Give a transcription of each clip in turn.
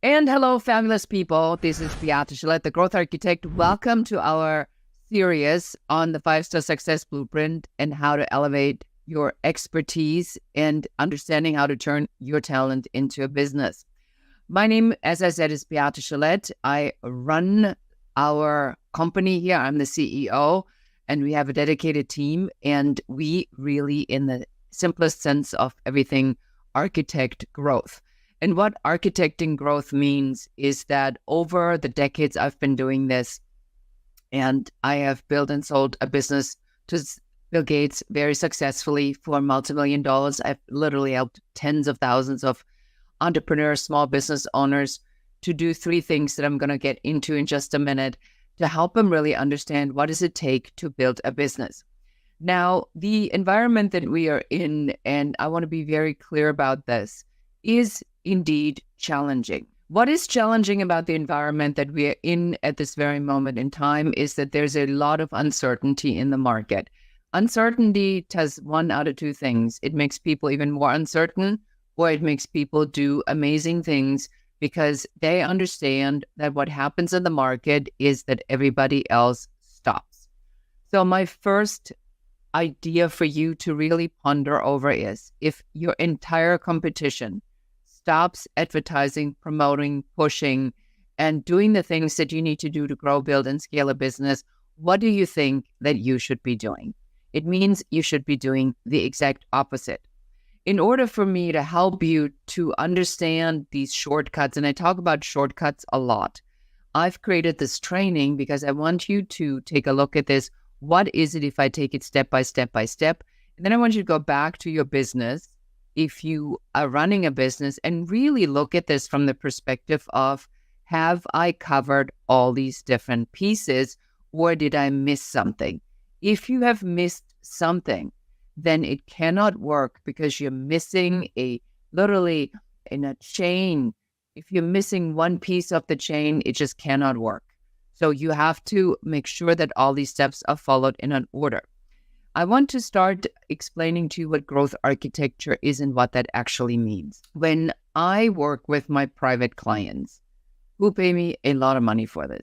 And hello, fabulous people. This is Beata Gillette, the Growth Architect. Welcome to our series on the 5-Star Success Blueprint and how to elevate your expertise and understanding how to turn your talent into a business. My name, as I said, is Beata Gillette. I run our company here. I'm the CEO, and we have a dedicated team. And we really, in the simplest sense of everything, architect growth. And what architecting growth means is that over the decades I've been doing this, and I have built and sold a business to Bill Gates very successfully for multimillion dollars. I've literally helped tens of thousands of entrepreneurs, small business owners to do three things that I'm going to get into in just a minute to help them really understand what does it take to build a business. Now, the environment that we are in, and I want to be very clear about this, is indeed challenging. What is challenging about the environment that we are in at this very moment in time is that there's a lot of uncertainty in the market. Uncertainty does one out of two things. It makes people even more uncertain, or it makes people do amazing things because they understand that what happens in the market is that everybody else stops. So my first idea for you to really ponder over is, if your entire competition stops advertising, promoting, pushing, and doing the things that you need to do to grow, build, and scale a business, what do you think that you should be doing? It means you should be doing the exact opposite. In order for me to help you to understand these shortcuts, and I talk about shortcuts a lot, I've created this training because I want you to take a look at this. What is it if I take it step by step by step? And then I want you to go back to your business if you are running a business and really look at this from the perspective of, have I covered all these different pieces, or did I miss something? If you have missed something, then it cannot work because you're missing literally in a chain. If you're missing one piece of the chain, it just cannot work. So you have to make sure that all these steps are followed in an order. I want to start explaining to you what growth architecture is and what that actually means. When I work with my private clients who pay me a lot of money for this,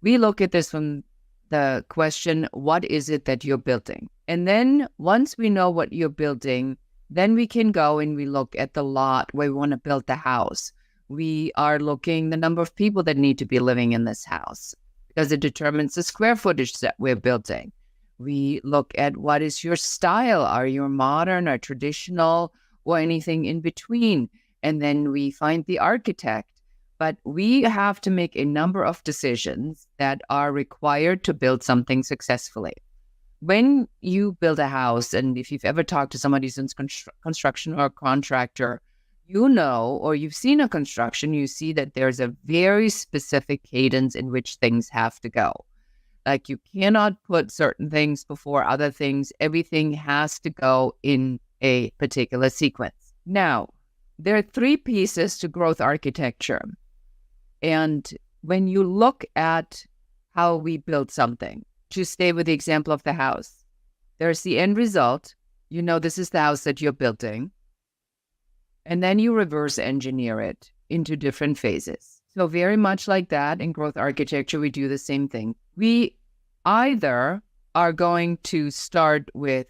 we look at this from the question, what is it that you're building? And then once we know what you're building, then we can go and we look at the lot where we want to build the house. We are looking the number of people that need to be living in this house because it determines the square footage that we're building. We look at what is your style. Are you modern or traditional or anything in between? And then we find the architect. But we have to make a number of decisions that are required to build something successfully. When you build a house, and if you've ever talked to somebody who's in construction or a contractor, you know, or you've seen a construction, you see that there's a very specific cadence in which things have to go. Like, you cannot put certain things before other things. Everything has to go in a particular sequence. Now, there are three pieces to growth architecture. And when you look at how we build something, to stay with the example of the house, there's the end result. You know, this is the house that you're building. And then you reverse engineer it into different phases. So very much like that, in growth architecture, we do the same thing. We either are going to start with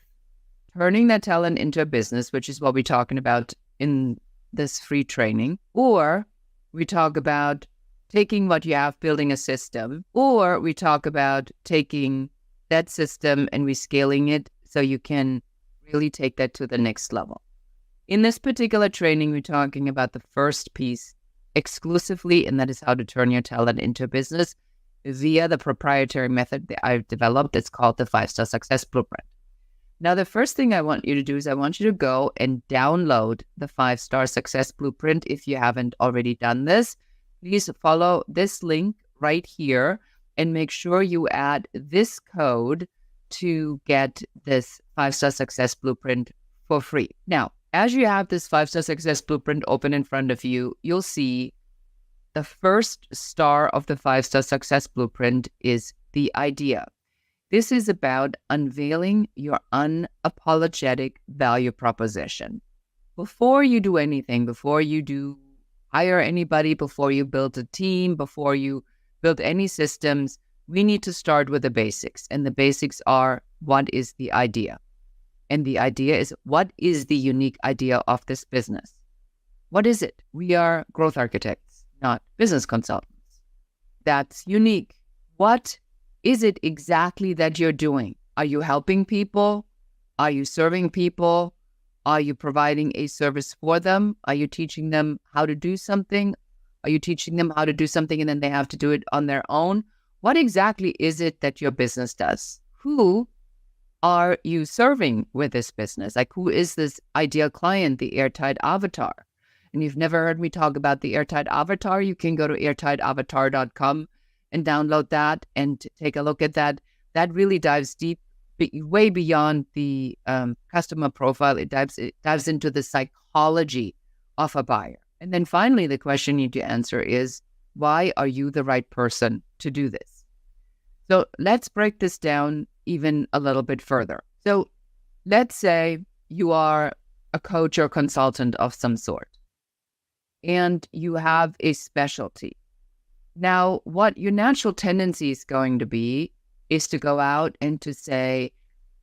turning that talent into a business, which is what we're talking about in this free training, or we talk about taking what you have, building a system, or we talk about taking that system and rescaling it so you can really take that to the next level. In this particular training, we're talking about the first piece exclusively, and that is how to turn your talent into a business via the proprietary method that I've developed. It's called the 5-Star Success Blueprint. Now, the first thing I want you to do is I want you to go and download the 5-Star Success Blueprint. If you haven't already done this, please follow this link right here and make sure you add this code to get this 5-Star Success Blueprint for free. Now, as you have this 5-Star Success Blueprint open in front of you, you'll see the first star of the 5-Star Success Blueprint is the idea. This is about unveiling your unapologetic value proposition. Before you do anything, before you do hire anybody, before you build a team, before you build any systems, we need to start with the basics. And the basics are, what is the idea? And the idea is, what is the unique idea of this business? What is it? We are growth architects, not business consultants. That's unique. What is it exactly that you're doing? Are you helping people? Are you serving people? Are you providing a service for them? Are you teaching them how to do something? Are you teaching them how to do something and then they have to do it on their own? What exactly is it that your business does? Who are you serving with this business? Like, who is this ideal client, the Airtight Avatar? And you've never heard me talk about the Airtight Avatar, you can go to airtightavatar.com and download that and take a look at that. That really dives deep, way beyond the customer profile. It dives into the psychology of a buyer. And then finally, the question you need to answer is, why are you the right person to do this? So let's break this down even a little bit further. So let's say you are a coach or consultant of some sort, and you have a specialty. Now, what your natural tendency is going to be is to go out and to say,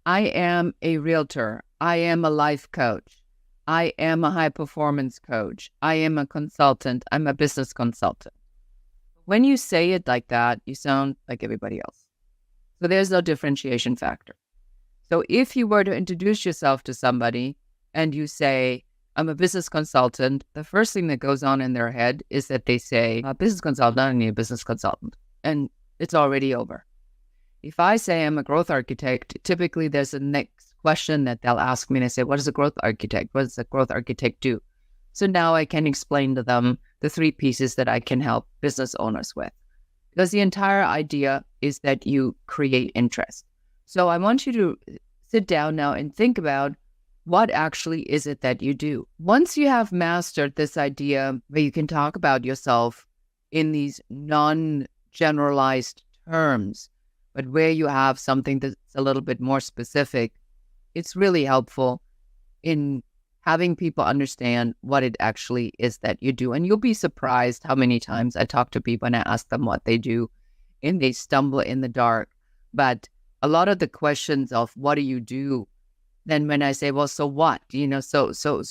I am a realtor, I am a life coach, I am a high performance coach, I am a consultant, I'm a business consultant. When you say it like that, you sound like everybody else. So there's no differentiation factor. So if you were to introduce yourself to somebody and you say, I'm a business consultant, the first thing that goes on in their head is that they say, a business consultant, I need a business consultant. And it's already over. If I say I'm a growth architect, typically there's a next question that they'll ask me, and I say, what is a growth architect? What does a growth architect do? So now I can explain to them the 3 pieces that I can help business owners with. Because the entire idea is that you create interest. So I want you to sit down now and think about, what actually is it that you do? Once you have mastered this idea where you can talk about yourself in these non-generalized terms, but where you have something that's a little bit more specific, it's really helpful in having people understand what it actually is that you do. And you'll be surprised how many times I talk to people and I ask them what they do, and they stumble in the dark. But a lot of the questions of what do you do, then when I say, well, so what? So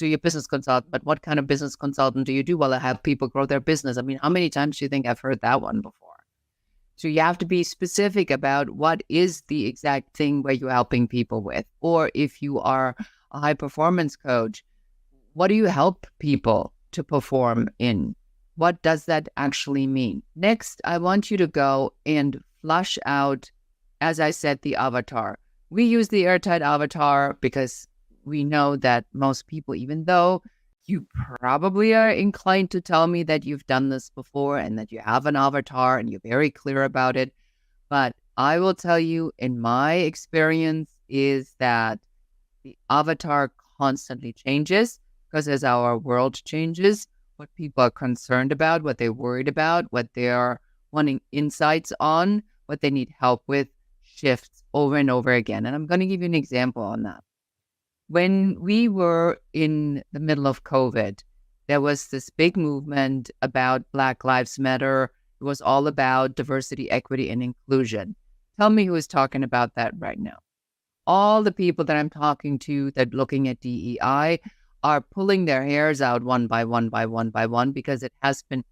you're a business consultant, but what kind of business consultant do you do? Well, I help people grow their business. I mean, how many times do you think I've heard that one before? So you have to be specific about what is the exact thing where you're helping people with. Or if you are a high performance coach, what do you help people to perform in? What does that actually mean? Next, I want you to go and flush out, as I said, the avatar. We use the Airtight Avatar because we know that most people, even though you probably are inclined to tell me that you've done this before and that you have an avatar and you're very clear about it, but I will tell you, in my experience, is that the avatar constantly changes, because as our world changes, what people are concerned about, what they're worried about, what they're wanting insights on, what they need help with, shifts over and over again. And I'm going to give you an example on that. When we were in the middle of COVID, there was this big movement about Black Lives Matter. It was all about diversity, equity, and inclusion. Tell me who is talking about that right now. All the people that I'm talking to that looking at DEI are pulling their hairs out one by one by one by one, because it has been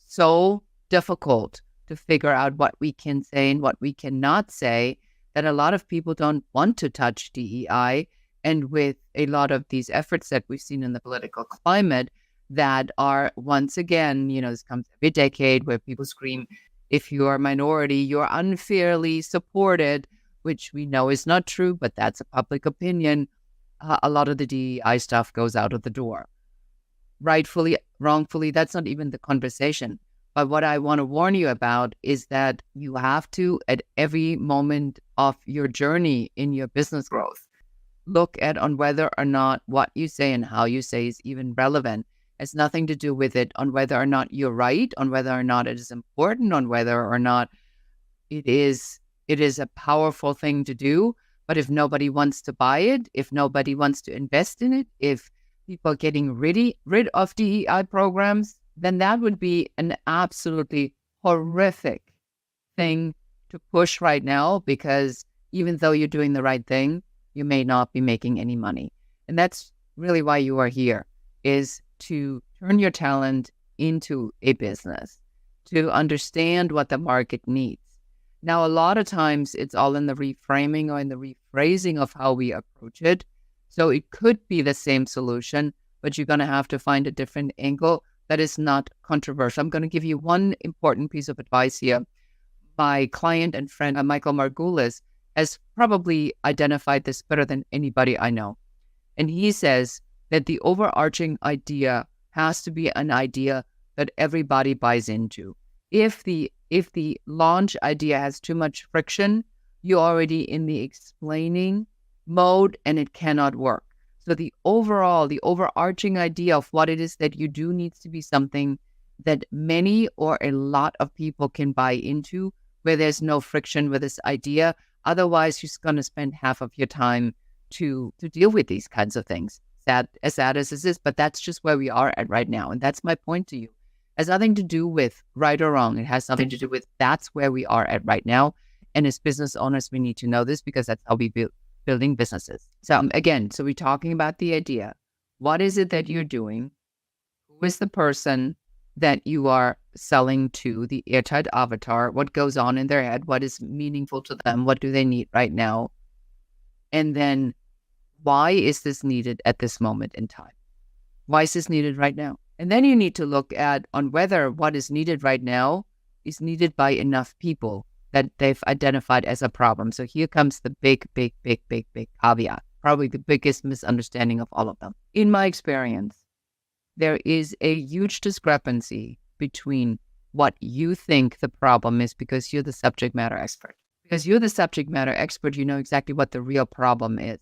so difficult to figure out what we can say and what we cannot say, that a lot of people don't want to touch DEI. And with a lot of these efforts that we've seen in the political climate that are, once again, this comes every decade where people scream, if you are a minority, you're unfairly supported, which we know is not true, but that's a public opinion. A lot of the DEI stuff goes out of the door. Rightfully, wrongfully, that's not even the conversation. But what I want to warn you about is that you have to, at every moment of your journey in your business growth, look at on whether or not what you say and how you say is even relevant. It has nothing to do with it on whether or not you're right, on whether or not it is important, on whether or not it is a powerful thing to do. But if nobody wants to buy it, if nobody wants to invest in it, if people are getting rid of DEI programs, then that would be an absolutely horrific thing to push right now, because even though you're doing the right thing, you may not be making any money. And that's really why you are here, is to turn your talent into a business, to understand what the market needs. Now, a lot of times it's all in the reframing or in the rephrasing of how we approach it. So it could be the same solution, but you're going to have to find a different angle that is not controversial. I'm going to give you one important piece of advice here. My client and friend, Michael Margulis, has probably identified this better than anybody I know. And he says that the overarching idea has to be an idea that everybody buys into. If the launch idea has too much friction, you're already in the explaining mode and it cannot work. So the overarching idea of what it is that you do needs to be something that many or a lot of people can buy into, where there's no friction with this idea. Otherwise, you're just going to spend half of your time to deal with these kinds of things. As sad as this is, but that's just where we are at right now. And that's my point to you. It has nothing to do with right or wrong. It has something to do with that's where we are at right now. And as business owners, we need to know this, because that's how we building businesses. So again, we're talking about the idea. What is it that you're doing? Who is the person that you are selling to, the Airtight Avatar? What goes on in their head? What is meaningful to them? What do they need right now? And then, why is this needed at this moment in time? Why is this needed right now? And then you need to look at on whether what is needed right now is needed by enough people that they've identified as a problem. So here comes the big caveat, probably the biggest misunderstanding of all of them. In my experience, there is a huge discrepancy between what you think the problem is, because you're the subject matter expert. Because you're the subject matter expert, you know exactly what the real problem is.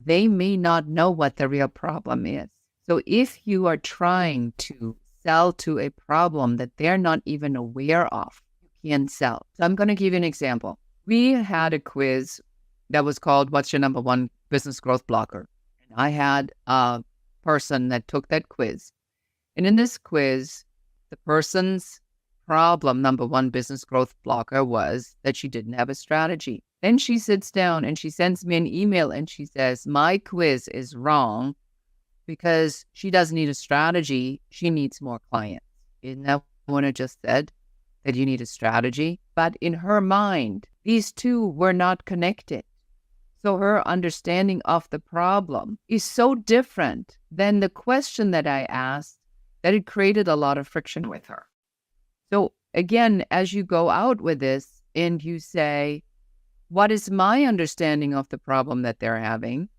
They may not know what the real problem is. So if you are trying to sell to a problem that they're not even aware of, you can sell. So I'm going to give you an example. We had a quiz that was called, "What's your number one business growth blocker?" And I had a person that took that quiz. And in this quiz, the person's problem, number one business growth blocker, was that she didn't have a strategy. Then she sits down and she sends me an email and she says, "My quiz is wrong because she doesn't need a strategy. She needs more clients." Isn't that what I just said? That you need a strategy? But in her mind, these two were not connected. So her understanding of the problem is so different than the question that I asked, that it created a lot of friction with her. So again, as you go out with this and you say, what is my understanding of the problem that they're having?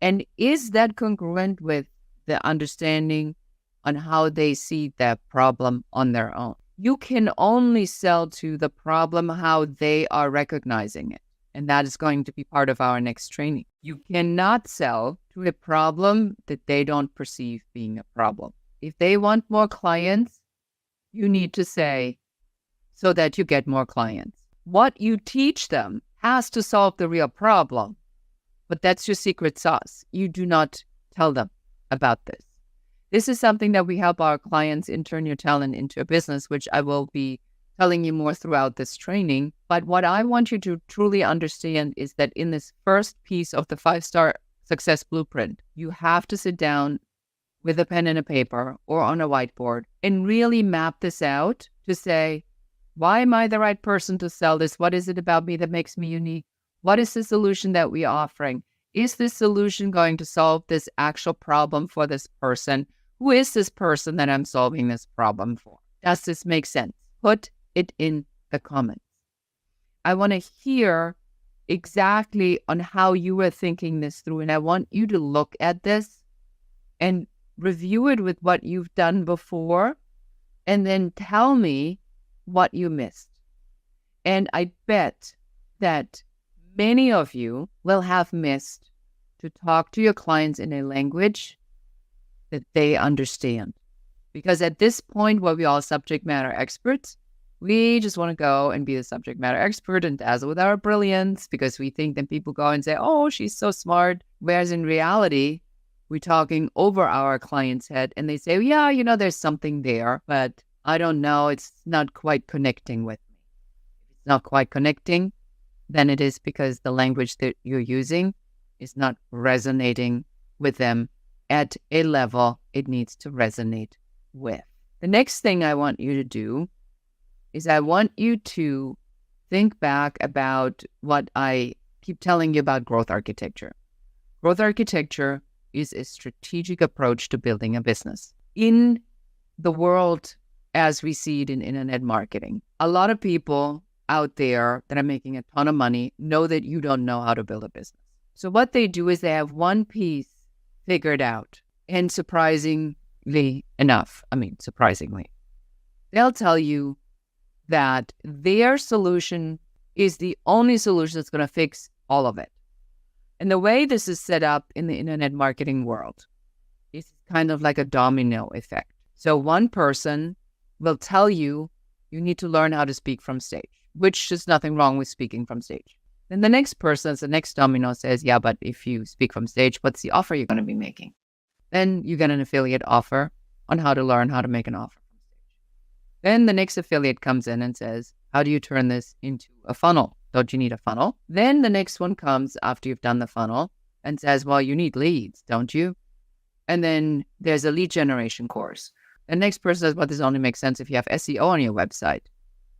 And is that congruent with the understanding on how they see that problem on their own? You can only sell to the problem how they are recognizing it. And that is going to be part of our next training. You cannot sell to a problem that they don't perceive being a problem. If they want more clients, you need to say, so that you get more clients. What you teach them has to solve the real problem, but that's your secret sauce. You do not tell them about this. This is something that we help our clients in turn your talent into a business, which I will be telling you more throughout this training. But what I want you to truly understand is that in this first piece of the 5-star success blueprint, you have to sit down with a pen and a paper or on a whiteboard and really map this out to say, why am I the right person to sell this? What is it about me that makes me unique? What is the solution that we're offering? Is this solution going to solve this actual problem for this person? Who is this person that I'm solving this problem for? Does this make sense? Put it in the comments. I want to hear exactly on how you were thinking this through. And I want you to look at this and review it with what you've done before, and then tell me what you missed. And I bet that many of you will have missed to talk to your clients in a language that they understand. Because at this point where we all subject matter experts, we just want to go and be the subject matter expert and dazzle with our brilliance, because we think that people go and say, oh, she's so smart. Whereas in reality, we're talking over our client's head and they say, yeah, there's something there, but I don't know. It's not quite connecting with me. If it's not quite connecting, then it is because the language that you're using is not resonating with them at a level it needs to resonate with. The next thing I want you to do is I want you to think back about what I keep telling you about growth architecture. Growth architecture is a strategic approach to building a business. In the world as we see it in internet marketing, a lot of people out there that are making a ton of money know that you don't know how to build a business. So what they do is they have one piece figured out. And surprisingly, they'll tell you that their solution is the only solution that's going to fix all of it. And the way this is set up in the internet marketing world is kind of like a domino effect. So one person will tell you, you need to learn how to speak from stage, which is nothing wrong with speaking from stage. Then the next person, the next domino says, yeah, but if you speak from stage, what's the offer you're going to be making? Then you get an affiliate offer on how to learn how to make an offer from stage. Then the next affiliate comes in and says, how do you turn this into a funnel? Don't you need a funnel? Then the next one comes after you've done the funnel and says, well, you need leads, don't you? And then there's a lead generation course. The next person says, well, this only makes sense if you have SEO on your website.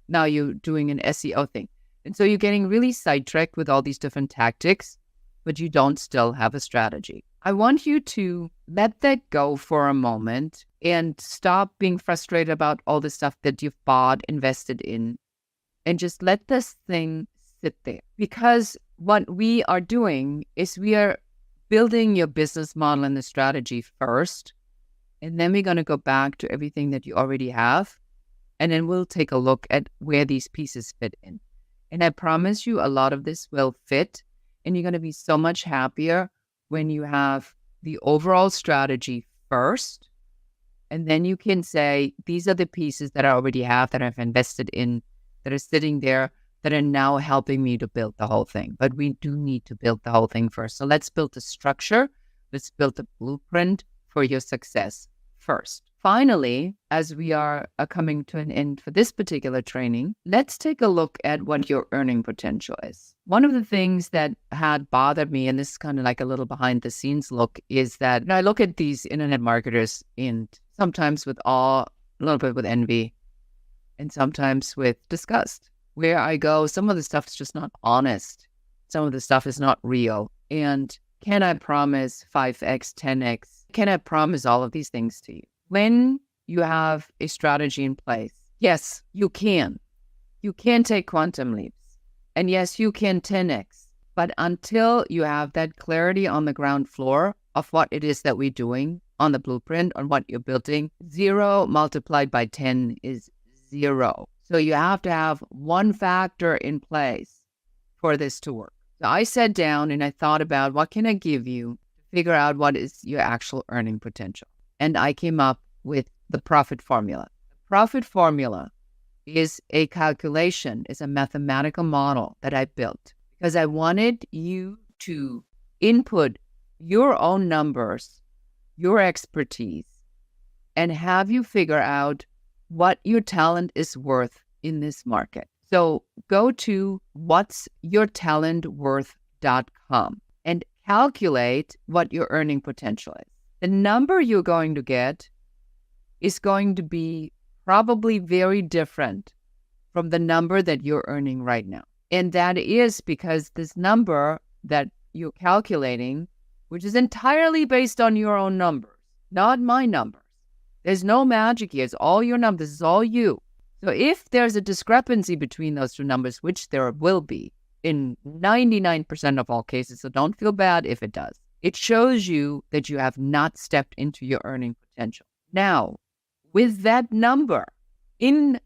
Now you're doing an SEO thing. And so you're getting really sidetracked with all these different tactics, but you don't still have a strategy. I want you to let that go for a moment and stop being frustrated about all the stuff that you've bought, invested in, and just let this thing sit there. Because what we are doing is we are building your business model and the strategy first, and then we're going to go back to everything that you already have, and then we'll take a look at where these pieces fit in. And I promise you a lot of this will fit, and you're going to be so much happier when you have the overall strategy first, and then you can say, these are the pieces that I already have, that I've invested in, that are sitting there, that are now helping me to build the whole thing. But we do need to build the whole thing first. So let's build a structure. Let's build a blueprint for your success first. Finally, as we are coming to an end for this particular training, let's take a look at what your earning potential is. One of the things that had bothered me, and this is kind of like a little behind the scenes look, is that I look at these internet marketers and sometimes with awe, a little bit with envy, and sometimes with disgust. Where I go, some of the stuff is just not honest. Some of the stuff is not real. And can I promise 5x, 10x? Can I promise all of these things to you? When you have a strategy in place, yes, you can. You can take quantum leaps. And yes, you can 10x. But until you have that clarity on the ground floor of what it is that we're doing on the blueprint, on what you're building, 0 multiplied by 10 is 0. So you have to have one factor in place for this to work. So I sat down and I thought about what can I give you to figure out what is your actual earning potential. And I came up with the profit formula. The profit formula is a calculation, is a mathematical model that I built because I wanted you to input your own numbers, your expertise, and have you figure out what your talent is worth in this market. So go to whatsyourtalentworth.com and calculate what your earning potential is. The number you're going to get is going to be probably very different from the number that you're earning right now. And that is because this number that you're calculating, which is entirely based on your own numbers, not my numbers. There's no magic here. It's all your numbers. This is all you. So if there's a discrepancy between those two numbers, which there will be in 99% of all cases, so don't feel bad if it does, it shows you that you have not stepped into your earning potential. Now, with that number, in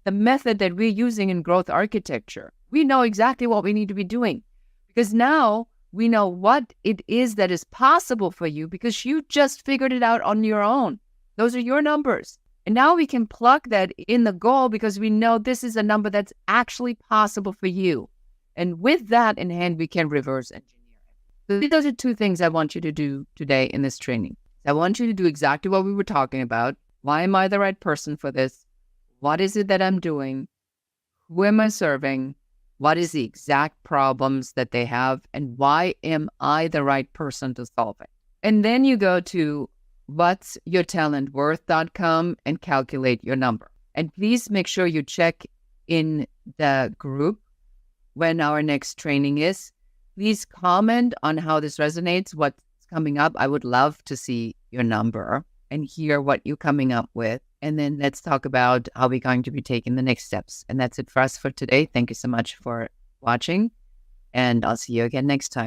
the method that we're using in growth architecture, we know exactly what we need to be doing because now we know what it is that is possible for you because you just figured it out on your own. Those are your numbers. And now we can plug that in the goal because we know this is a number that's actually possible for you. And with that in hand, we can reverse engineer it. So those are two things I want you to do today in this training. I want you to do exactly what we were talking about. Why am I the right person for this? What is it that I'm doing? Who am I serving? What is the exact problems that they have? And why am I the right person to solve it? And then you go to whatsyourtalentworth.com and calculate your number. And please make sure you check in the group when our next training is. Please comment on how this resonates, what's coming up. I would love to see your number and hear what you're coming up with. And then let's talk about how we're going to be taking the next steps. And that's it for us for today. Thank you so much for watching. And I'll see you again next time.